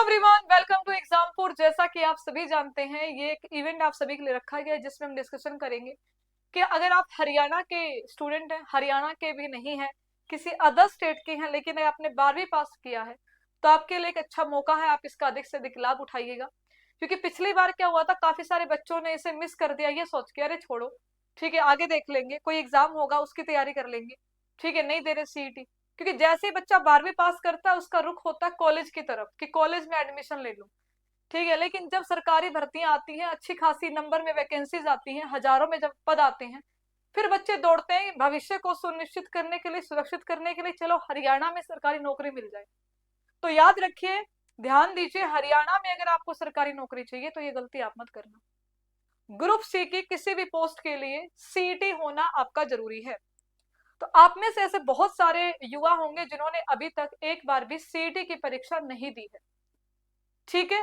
Everyone, welcome to Exampur. जैसा कि आप सभी जानते हैं, ये एक इवेंट आप सभी के लिए रखा गया है जिसमें हम डिस्कशन करेंगे कि अगर आप हरियाणा के स्टूडेंट हैं, हरियाणा के भी नहीं हैं, किसी अदर स्टेट के हैं, लेकिन अगर आपने 12वीं पास किया है तो आपके लिए एक अच्छा मौका है। आप इसका अधिक से अधिक लाभ उठाइएगा, क्योंकि पिछली बार क्या हुआ था, काफी सारे बच्चों ने इसे मिस कर दिया, ये सोच के अरे छोड़ो, ठीक है आगे देख लेंगे, कोई एग्जाम होगा उसकी तैयारी कर लेंगे, ठीक है नहीं दे रहे सीईटी। क्योंकि जैसे ही बच्चा 12वीं पास करता है उसका रुख होता है कॉलेज की तरफ कि कॉलेज में एडमिशन ले लूं, ठीक है। लेकिन जब सरकारी भर्तियां आती हैं, अच्छी खासी नंबर में वैकेंसीज आती हैं, हजारों में जब पद आते हैं, फिर बच्चे दौड़ते हैं भविष्य को सुनिश्चित करने के लिए, सुरक्षित करने के लिए, चलो हरियाणा में सरकारी नौकरी मिल जाए। तो याद रखिए, ध्यान दीजिए, हरियाणा में अगर आपको सरकारी नौकरी चाहिए तो ये गलती आप मत करना। ग्रुप सी की किसी भी पोस्ट के लिए सीईटी होना आपका जरूरी है। तो आप में से ऐसे बहुत सारे युवा होंगे जिन्होंने अभी तक एक बार भी सीईटी की परीक्षा नहीं दी है, ठीक है।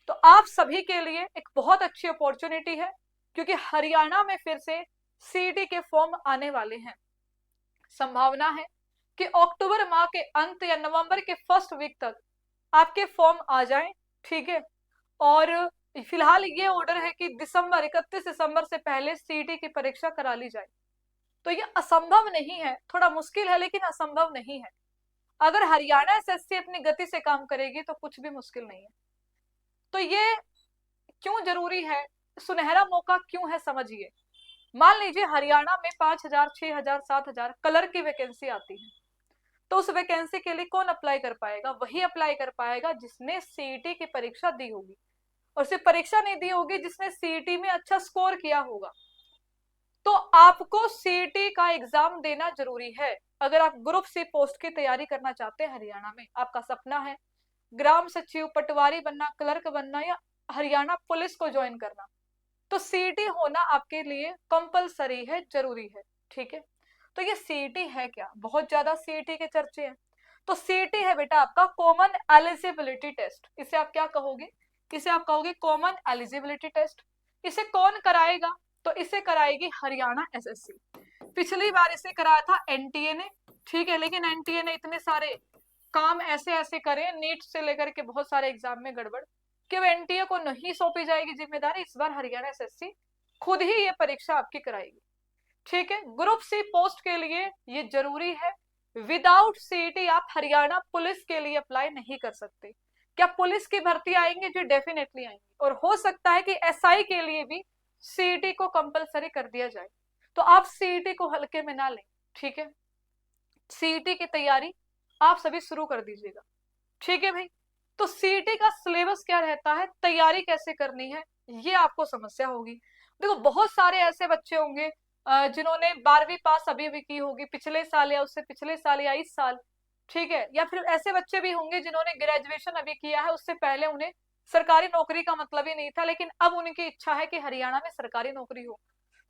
तो आप सभी के लिए एक बहुत अच्छी अपॉर्चुनिटी है, क्योंकि हरियाणा में फिर से सीईटी के फॉर्म आने वाले हैं। संभावना है कि अक्टूबर माह के अंत या नवंबर के फर्स्ट वीक तक आपके फॉर्म आ जाएं, ठीक है। और फिलहाल ये ऑर्डर है कि 31 दिसंबर से पहले सीईटी की परीक्षा करा ली जाए। तो ये असंभव नहीं है, थोड़ा मुश्किल है लेकिन असंभव नहीं है। अगर हरियाणा एसएससी अपनी गति से काम करेगी तो कुछ भी मुश्किल नहीं है। तो ये क्यों जरूरी है, सुनहरा मौका क्यों है, समझिए। मान लीजिए हरियाणा में 5,000, 6,000, 7,000 कलर की वैकेंसी आती है, तो उस वैकेंसी के लिए कौन अप्लाई कर पाएगा? वही अप्लाई कर पाएगा जिसने सीईटी की परीक्षा दी होगी, और सिर्फ परीक्षा नहीं दी होगी, जिसने सीईटी में अच्छा स्कोर किया होगा। तो आपको सीईटी का एग्जाम देना जरूरी है अगर आप ग्रुप सी पोस्ट की तैयारी करना चाहते हैं। हरियाणा में आपका सपना है ग्राम सचिव, पटवारी बनना, क्लर्क बनना, या हरियाणा पुलिस को ज्वाइन करना, तो सीईटी होना आपके लिए कंपलसरी है, जरूरी है, ठीक है। तो ये सीईटी है क्या? बहुत ज्यादा सीईटी के चर्चे हैं। तो सीईटी है बेटा आपका कॉमन एलिजिबिलिटी टेस्ट। इसे आप क्या कहोगे? इसे आप कहोगे कॉमन एलिजिबिलिटी टेस्ट। इसे कौन कराएगा? तो इसे कराएगी हरियाणा एसएससी। पिछली बार इसे कराया था एनटीए ने, ठीक है, लेकिन एनटीए ने इतने सारे काम ऐसे ऐसे करे, नीट से लेकर के बहुत सारे एग्जाम में गड़बड़, कि एनटीए को नहीं सौंपी जाएगी जिम्मेदारी। इस बार हरियाणा एसएससी खुद ही ये परीक्षा आपकी कराएगी, ठीक है। ग्रुप सी पोस्ट के लिए ये जरूरी है। विदाउट सीईटी आप हरियाणा पुलिस के लिए अप्लाई नहीं कर सकते। क्या पुलिस की भर्ती आएंगे? जी डेफिनेटली आएंगे, और हो सकता है कि एसआई के लिए भी सीईटी को कंपलसरी कर दिया जाए। तो आप सीईटी को हल्के में ना लें, ठीक है। सीईटी की तैयारी आप सभी शुरू कर दीजिएगा, ठीक है भाई। तो सीईटी का सिलेबस क्या रहता है, तैयारी कैसे करनी है, ये आपको समस्या होगी। देखो बहुत सारे ऐसे बच्चे होंगे जिन्होंने 12वीं पास अभी भी की होगी पिछले साल, या उससे पिछले साल, या इस साल, ठीक है। या फिर ऐसे बच्चे भी होंगे जिन्होंने ग्रेजुएशन अभी किया है, उससे पहले उन्हें सरकारी नौकरी का मतलब ही नहीं था, लेकिन अब उनकी इच्छा है कि हरियाणा में सरकारी नौकरी हो।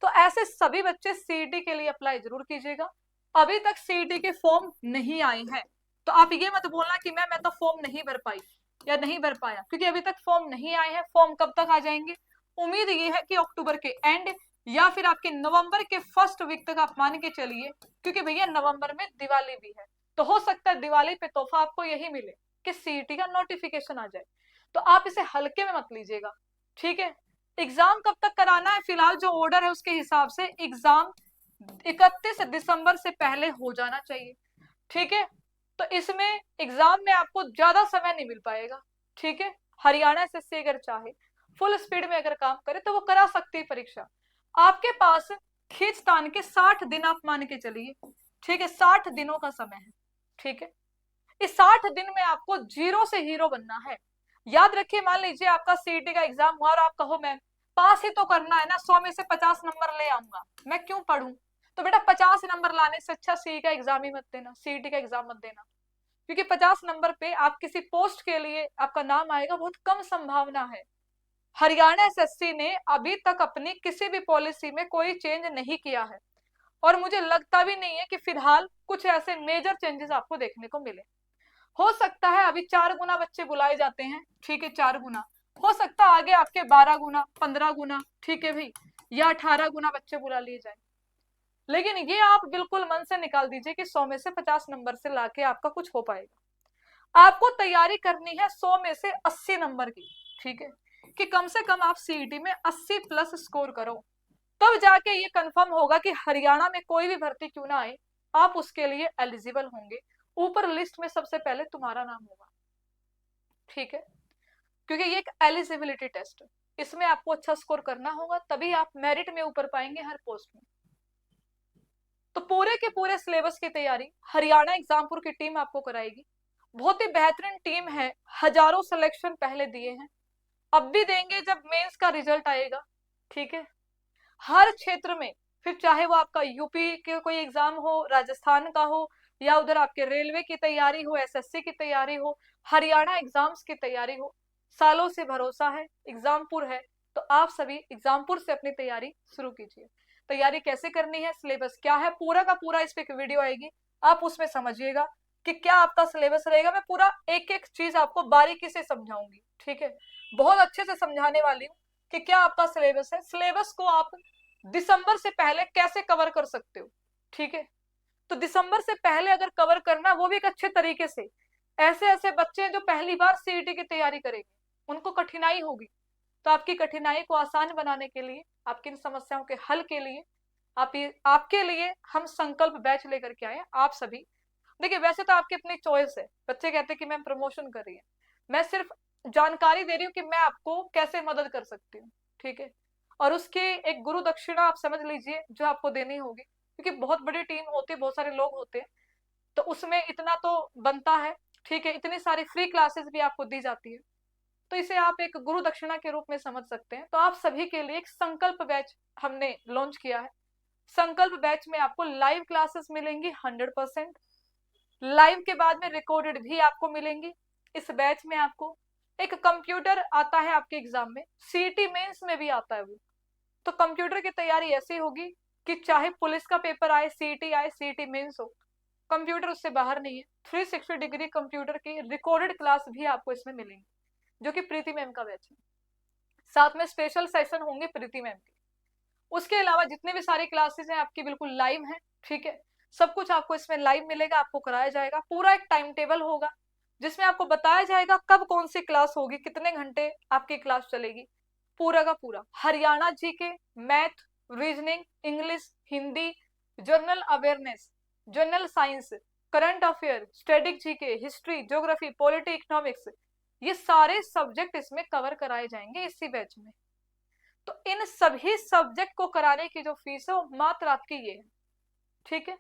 तो ऐसे सभी बच्चे सीईटी के लिए अप्लाई जरूर कीजिएगा। अभी तक सीईटी के फॉर्म नहीं आए हैं, तो आप ये मत बोलना कि मैं तो फॉर्म नहीं भर पाई या नहीं भर पाया, क्योंकि अभी तक फॉर्म नहीं आए हैं। फॉर्म कब तक आ जाएंगे? उम्मीद ये है कि अक्टूबर के एंड या फिर आपके नवंबर के फर्स्ट वीक तक आप मान के चलिए, क्योंकि भैया नवंबर में दिवाली भी है, तो हो सकता है दिवाली पे तोहफा आपको यही मिले कि सीईटी का नोटिफिकेशन आ जाए। तो आप इसे हल्के में मत लीजिएगा, ठीक है। एग्जाम कब तक कराना है? फिलहाल जो ऑर्डर है उसके हिसाब से एग्जाम 31 दिसंबर से पहले हो जाना चाहिए, ठीक है। तो इसमें एग्जाम में आपको ज्यादा समय नहीं मिल पाएगा, ठीक है। हरियाणा एसएससी अगर चाहे फुल स्पीड में अगर काम करे तो वो करा सकती है परीक्षा। आपके पास खींचतान के 60 दिन आप मान के चलिए, ठीक है, 60 दिनों का समय है, ठीक है। इस 60 दिन में आपको जीरो से हीरो बनना है। याद रखिए, मान लीजिए आपका सीईटी का एग्जाम हुआ और आप कहो मैम पास ही तो करना है ना, 100 में से 50 नंबर ले आऊंगा, मैं क्यों पढ़ूं? तो बेटा 50 नंबर लाने से अच्छा सीई का एग्जाम ही मत देना, सीईटी का एग्जाम मत देना, क्योंकि 50 नंबर पे आप किसी पोस्ट के लिए आपका नाम आएगा, बहुत कम संभावना है। हरियाणा एसएससी ने अभी तक अपनी किसी भी पॉलिसी में कोई चेंज नहीं किया है, और मुझे लगता भी नहीं है कि फिलहाल कुछ ऐसे मेजर चेंजेस आपको देखने को मिले। हो सकता है अभी 4 गुना बच्चे बुलाए जाते हैं, ठीक है, 4 गुना, हो सकता है आगे आपके 12 गुना, 15 गुना, ठीक है भाई, या 18 गुना बच्चे बुला लिए जाए। लेकिन ये आप बिल्कुल मन से निकाल दीजिए कि 100 में से 50 नंबर से लाके आपका कुछ हो पाएगा। आपको तैयारी करनी है 100 में से 80 नंबर की, ठीक है, कि कम से कम आप सीईटी में 80 प्लस स्कोर करो, तब जाके ये कंफर्म होगा कि हरियाणा में कोई भी भर्ती क्यों ना आए, आप उसके लिए एलिजिबल होंगे, ऊपर लिस्ट में सबसे पहले तुम्हारा नाम होगा, ठीक है। क्योंकि ये एक एलिजिबिलिटी टेस्ट है, इसमें आपको अच्छा स्कोर करना होगा, तभी आप मेरिट में ऊपर पाएंगे हर पोस्ट में। तो पूरे के पूरे सिलेबस की तैयारी हरियाणा एग्जामपुर की टीम आपको कराएगी। बहुत ही बेहतरीन टीम है, हजारों सिलेक्शन पहले दिए हैं, अब भी देंगे जब मेंस का रिजल्ट आएगा, ठीक है। हर क्षेत्र में, फिर चाहे वो आपका यूपी के कोई एग्जाम हो, राजस्थान का हो, या उधर आपके रेलवे की तैयारी हो, एसएससी की तैयारी हो, हरियाणा एग्जाम्स की तैयारी हो, सालों से भरोसा है, एग्जामपुर है, तो आप सभी एग्जामपुर से अपनी तैयारी शुरू कीजिए। तैयारी कैसे करनी है, सिलेबस क्या है, पूरा का पूरा इस पे एक वीडियो आएगी, आप उसमें समझिएगा कि क्या आपका सिलेबस रहेगा। मैं पूरा एक एक चीज आपको बारीकी से समझाऊंगी, ठीक है, बहुत अच्छे से समझाने वाली हूँ कि क्या आपका सिलेबस है, सिलेबस को आप दिसंबर से पहले कैसे कवर कर सकते हो, ठीक है। तो दिसंबर से पहले अगर कवर करना, वो भी एक अच्छे तरीके से, ऐसे ऐसे बच्चे हैं जो पहली बार सीईटी की तैयारी करेंगे, उनको कठिनाई होगी, तो आपकी कठिनाई को आसान बनाने के लिए, आपकी इन समस्याओं के हल के लिए, आपके लिए हम संकल्प बैच लेकर के आए। आप सभी देखिए, वैसे तो आपकी अपनी चॉइस है, बच्चे कहते हैं कि मैम प्रमोशन कर रही है, मैं सिर्फ जानकारी दे रही हूँ कि मैं आपको कैसे मदद कर सकती हूँ, ठीक है। और उसके एक गुरु दक्षिणा आप समझ लीजिए जो आपको देनी होगी, क्योंकि बहुत बड़ी टीम होती है, बहुत सारे लोग होते हैं, तो उसमें इतना तो बनता है, ठीक है। इतनी सारी फ्री क्लासेस भी आपको दी जाती है, तो इसे आप एक गुरु दक्षिणा के रूप में समझ सकते हैं। तो आप सभी के लिए एक संकल्प बैच हमने लॉन्च किया है। संकल्प बैच में आपको लाइव क्लासेस मिलेंगी 100%, लाइव के बाद में रिकॉर्डेड भी आपको मिलेंगी। इस बैच में आपको एक कंप्यूटर आता है, आपके एग्जाम में सीईटी मेंस में भी आता है वो, तो कंप्यूटर की तैयारी ऐसी होगी कि चाहे पुलिस का पेपर आए, सीईटी आए, सीईटी मेंस हो, कंप्यूटर उससे बाहर नहीं है। 360 डिग्री कंप्यूटर की रिकॉर्डेड क्लास भी आपको इसमें मिलेंगी, जो कि प्रीति मैम का बैच है। साथ में स्पेशल सेशन होंगे प्रीति मैम के। उसके अलावा जितने भी सारी क्लासेस हैं आपकी बिल्कुल लाइव हैं, ठीक है। सब कुछ आपको इसमें लाइव मिलेगा, आपको कराया जाएगा, पूरा एक टाइम टेबल होगा जिसमें आपको बताया जाएगा कब कौन सी क्लास होगी, कितने घंटे आपकी क्लास चलेगी, पूरा का पूरा Haryana GK, math, reasoning, English, Hindi, general awareness, general science, current affair, static GK, history, geography, polity, economics, ये सारे सब्जेक्ट इसमें कवर कराए जाएंगे इसी बैच में। तो इन सभी सब्जेक्ट को कराने की जो फीस है वो मात्र आपकी ये है, ठीक है।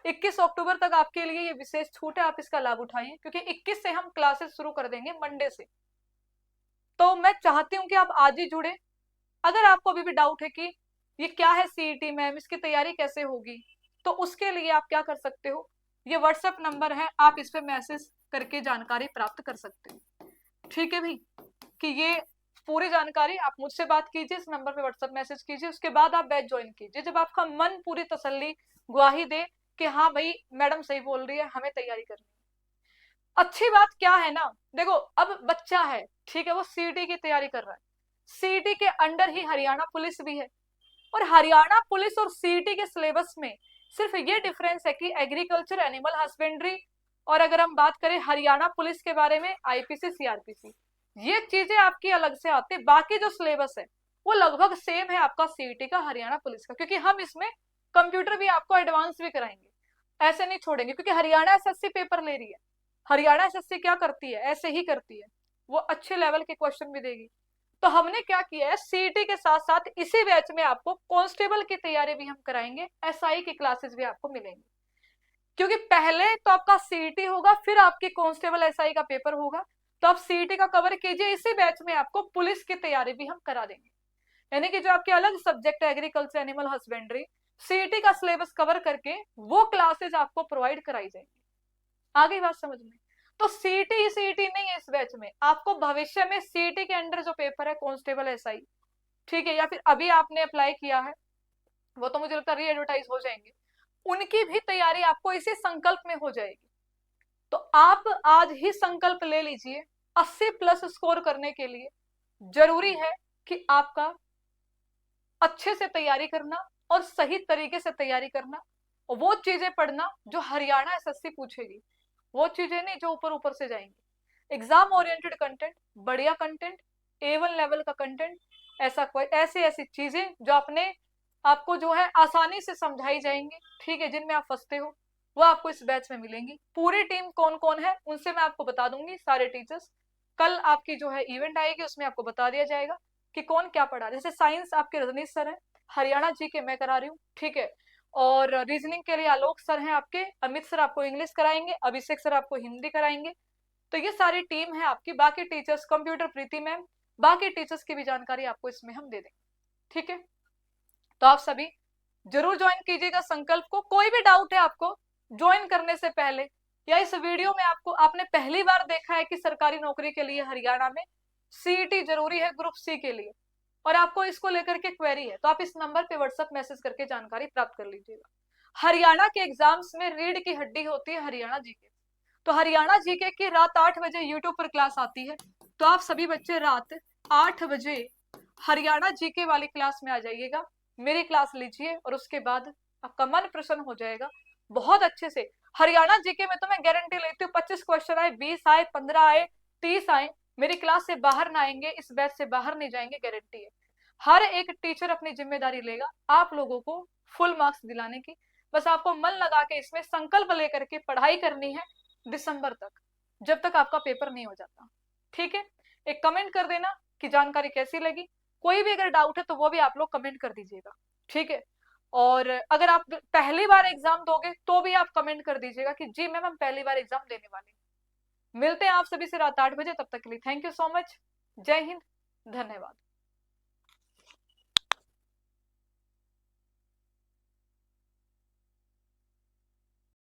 21 अक्टूबर तक आपके लिए ये विशेष छूट है, आप इसका लाभ उठाइए, क्योंकि 21 से हम क्लासेस शुरू कर देंगे मंडे से। तो मैं चाहती हूँ कि आप आज ही जुड़े। अगर आपको अभी भी डाउट है कि ये क्या है सीईटी मैम, इसकी तैयारी कैसे होगी, तो उसके लिए आप क्या कर सकते हो, ये व्हाट्सएप नंबर है, आप इस पे मैसेज करके जानकारी प्राप्त कर सकते हो, ठीक है भाई। कि ये पूरी जानकारी आप मुझसे बात कीजिए, इस नंबर पे व्हाट्सएप मैसेज कीजिए, उसके बाद आप बैच ज्वाइन कीजिए जब आपका मन पूरी तसल्ली गुआही दे कि हाँ भाई मैडम सही बोल रही है, हमें तैयारी करनी है। अच्छी बात क्या है ना, देखो अब बच्चा है, ठीक है, वो सीईटी की तैयारी कर रहा है, सीईटी के अंडर ही हरियाणा पुलिस भी है, और हरियाणा पुलिस और सीईटी के सिलेबस में सिर्फ ये डिफरेंस है कि एग्रीकल्चर, एनिमल हस्बेंड्री, और अगर हम बात करें हरियाणा पुलिस के बारे में आईपीसी, सीआरपीसी, ये चीजें आपकी अलग से आती है। बाकी जो सिलेबस है वो लगभग सेम है आपका सीईटी का, हरियाणा पुलिस का, क्योंकि हम इसमें कंप्यूटर भी आपको एडवांस भी कराएंगे, ऐसे नहीं छोड़ेंगे, क्योंकि हरियाणा एसएससी पेपर ले रही है। हरियाणा एसएससी क्या करती है, ऐसे ही करती है, वो अच्छे लेवल के क्वेश्चन भी देगी। तो हमने क्या किया है, सीईटी के साथ साथ इसी बैच में आपको कांस्टेबल की तैयारी भी हम कराएंगे, एसआई की क्लासेस भी आपको मिलेंगी, क्योंकि पहले तो आपका सीईटी होगा, फिर आपकी कांस्टेबल एसआई का पेपर होगा, तो आप सीईटी का कवर कीजिए, इसी बैच में आपको पुलिस की तैयारी भी हम करा देंगे। यानी कि जो आपके अलग सब्जेक्ट है एग्रीकल्चर, एनिमल हस्बेंड्री, सीईटी का सिलेबस कवर करके वो क्लासेस आपको प्रोवाइड कराई जाएंगी। आगे बात समझ में। तो सीईटी सीईटी नहीं है इस बैच में, आपको भविष्य में सीईटी के अंडर जो पेपर है कांस्टेबल एसआई, ठीक है, या फिर अभी आपने अप्लाई किया है, वो तो मुझे लगता है री एडवर्टाइज हो जाएंगे, उनकी भी तैयारी आपको इसी संकल्प में हो जाएगी। तो आप आज ही संकल्प ले लीजिए, 80 प्लस स्कोर करने के लिए जरूरी है कि आपका अच्छे से तैयारी करना और सही तरीके से तैयारी करना, और वो चीजें पढ़ना जो हरियाणा एसएससी पूछेगी, वो चीजें नहीं जो ऊपर ऊपर से जाएंगी। एग्जाम ओरिएंटेड कंटेंट, बढ़िया कंटेंट, A1 लेवल का कंटेंट, ऐसा कोई ऐसी ऐसी चीजें जो आपको जो है आसानी से समझाई जाएंगी, ठीक है, जिनमें आप फंसते हो, वो आपको इस बैच में मिलेंगी। पूरी टीम कौन कौन है उनसे मैं आपको बता दूंगी, सारे टीचर्स। कल आपकी जो है इवेंट आएगी, उसमें आपको बता दिया जाएगा कि कौन क्या पढ़ा रहा है। जैसे साइंस आपके रजनीश सर है, हरियाणा जी के मैं करा रही हूँ, ठीक है। और रीजनिंग के लिए आलोक सर हैं आपके, अमित सर आपको इंग्लिश कराएंगे, अभिषेक सर आपको हिंदी कराएंगे। तो ये सारी टीम है आपकी। बाकी टीचर्स, कंप्यूटर प्रीति मैम, बाकी टीचर्स की भी जानकारी आपको इसमें हम दे देंगे, ठीक है। तो आप सभी जरूर ज्वाइन कीजिएगा संकल्प को। कोई भी डाउट है आपको ज्वाइन करने से पहले, या इस वीडियो में आपने पहली बार देखा है कि सरकारी नौकरी के लिए हरियाणा में सीईटी जरूरी है ग्रुप सी के लिए, और आपको इसको लेकर के क्वेरी है, तो आप इस नंबर पे व्हाट्सएप मैसेज करके जानकारी प्राप्त कर लीजिएगा। हरियाणा के एग्जाम्स में रीढ़ की हड्डी होती है हरियाणा जीके। तो हरियाणा जीके की रात 8 बजे यूट्यूब पर क्लास आती है, तो आप सभी बच्चे रात 8 बजे हरियाणा जीके वाली क्लास में आ जाइएगा, मेरी क्लास लीजिए, और उसके बाद आपका मन प्रसन्न हो जाएगा बहुत अच्छे से। हरियाणा जीके में तो मैं गारंटी लेती हूँ 25 क्वेश्चन आए, 20 आए, 15 आए, 30 आए, मेरी क्लास से बाहर ना आएंगे, इस बैच से बाहर नहीं जाएंगे, गारंटी है। हर एक टीचर अपनी जिम्मेदारी लेगा आप लोगों को फुल मार्क्स दिलाने की। बस आपको मन लगा के इसमें संकल्प लेकर के पढ़ाई करनी है दिसंबर तक, जब तक आपका पेपर नहीं हो जाता, ठीक है। एक कमेंट कर देना कि जानकारी कैसी लगी। कोई भी अगर डाउट है तो वो भी आप लोग कमेंट कर दीजिएगा, ठीक है। और अगर आप पहली बार एग्जाम दोगे तो भी आप कमेंट कर दीजिएगा कि जी मैम हम पहली बार एग्जाम देने वाले हैं। मिलते हैं आप सभी से रात 8 बजे, तब तक के लिए थैंक यू सो मच। जय हिंद, धन्यवाद।